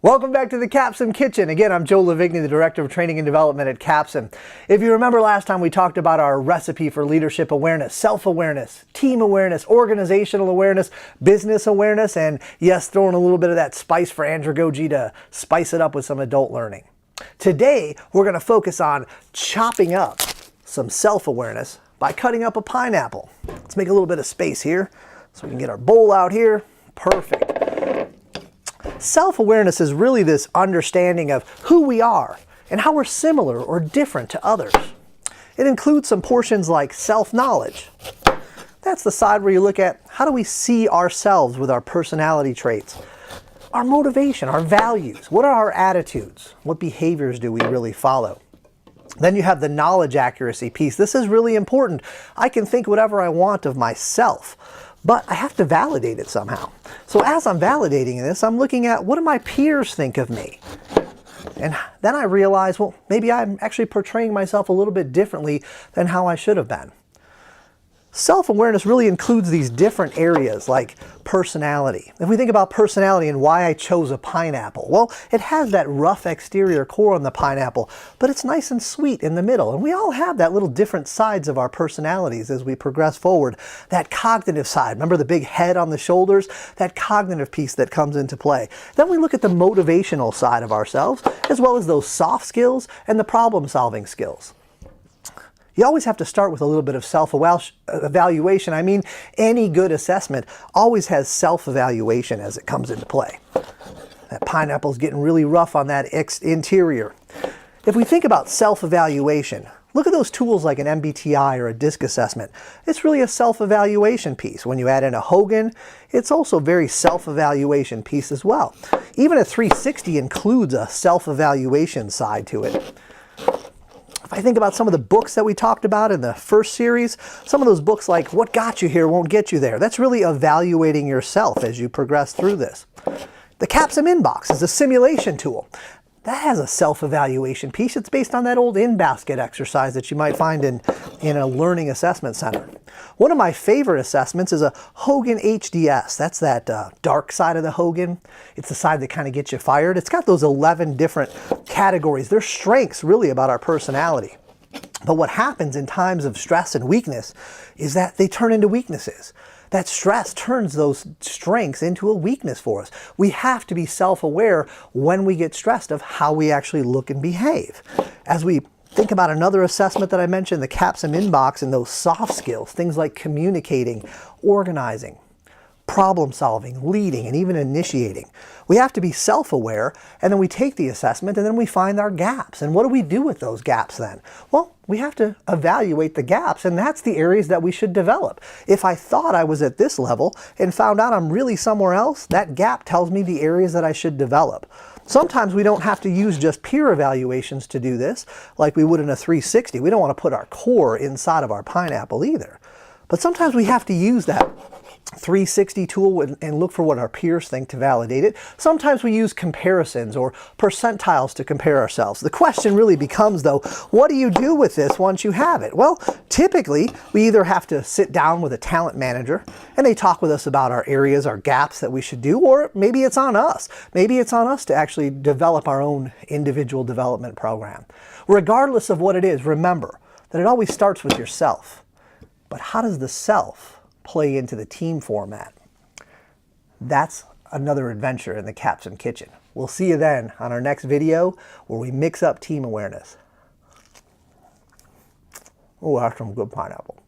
Welcome back to the Capsim Kitchen. Again, I'm Joe LiVigni, the Director of Training and Development at Capsim. If you remember last time, we talked about our recipe for leadership awareness, self-awareness, team awareness, organizational awareness, business awareness, and yes, throwing a little bit of that spice for andragogy to spice it up with some adult learning. Today, we're going to focus on chopping up some self-awareness by cutting up a pineapple. Let's make a little bit of space here so we can get our bowl out here. Perfect. Self-awareness is really this understanding of who we are and how we're similar or different to others. It includes some portions like self-knowledge. That's the side where you look at how do we see ourselves with our personality traits, our motivation, our values, what are our attitudes, what behaviors do we really follow. Then you have the knowledge accuracy piece. This is really important. I can think whatever I want of myself, but I have to validate it somehow. So as I'm validating this, I'm looking at what do my peers think of me? And then I realize, well, maybe I'm actually portraying myself a little bit differently than how I should have been. Self-awareness really includes these different areas like personality. If we think about personality and why I chose a pineapple, well, it has that rough exterior core on the pineapple, but it's nice and sweet in the middle. And we all have that little different sides of our personalities as we progress forward. That cognitive side, remember the big head on the shoulders? That cognitive piece that comes into play. Then we look at the motivational side of ourselves, as well as those soft skills and the problem-solving skills. You always have to start with a little bit of self-evaluation. I mean, any good assessment always has self-evaluation as it comes into play. That pineapple's getting really rough on that interior. If we think about self-evaluation, look at those tools like an MBTI or a DISC assessment. It's really a self-evaluation piece. When you add in a Hogan, it's also a very self-evaluation piece as well. Even a 360 includes a self-evaluation side to it. If I think about some of the books that we talked about in the first series, some of those books like What Got You Here Won't Get You There, that's really evaluating yourself as you progress through this. The Capsim Inbox is a simulation tool. That has a self-evaluation piece. It's based on that old in-basket exercise that you might find in a learning assessment center. One of my favorite assessments is a Hogan HDS. That's that dark side of the Hogan. It's the side that kind of gets you fired. It's got those 11 different categories. They're strengths really about our personality. But what happens in times of stress and weakness is that they turn into weaknesses. That stress turns those strengths into a weakness for us. We have to be self-aware when we get stressed of how we actually look and behave. As we think about another assessment that I mentioned, the Capsim Inbox, and those soft skills, things like communicating, organizing, problem solving, leading, and even initiating. We have to be self-aware, and then we take the assessment, and then we find our gaps. And what do we do with those gaps then? Well, we have to evaluate the gaps, and that's the areas that we should develop. If I thought I was at this level and found out I'm really somewhere else, that gap tells me the areas that I should develop. Sometimes we don't have to use just peer evaluations to do this, like we would in a 360. We don't want to put our core inside of our pineapple either. But sometimes we have to use that 360 tool and look for what our peers think to validate it. Sometimes we use comparisons or percentiles to compare ourselves. The question really becomes, though, what do you do with this once you have it? Well, typically, we either have to sit down with a talent manager and they talk with us about our areas, our gaps that we should do, or maybe it's on us. Maybe it's on us to actually develop our own individual development program. Regardless of what it is, remember that it always starts with yourself. But how does the self play into the team format? That's another adventure in the Capsim Kitchen. We'll see you then on our next video where we mix up team awareness. Oh, that's some good pineapple.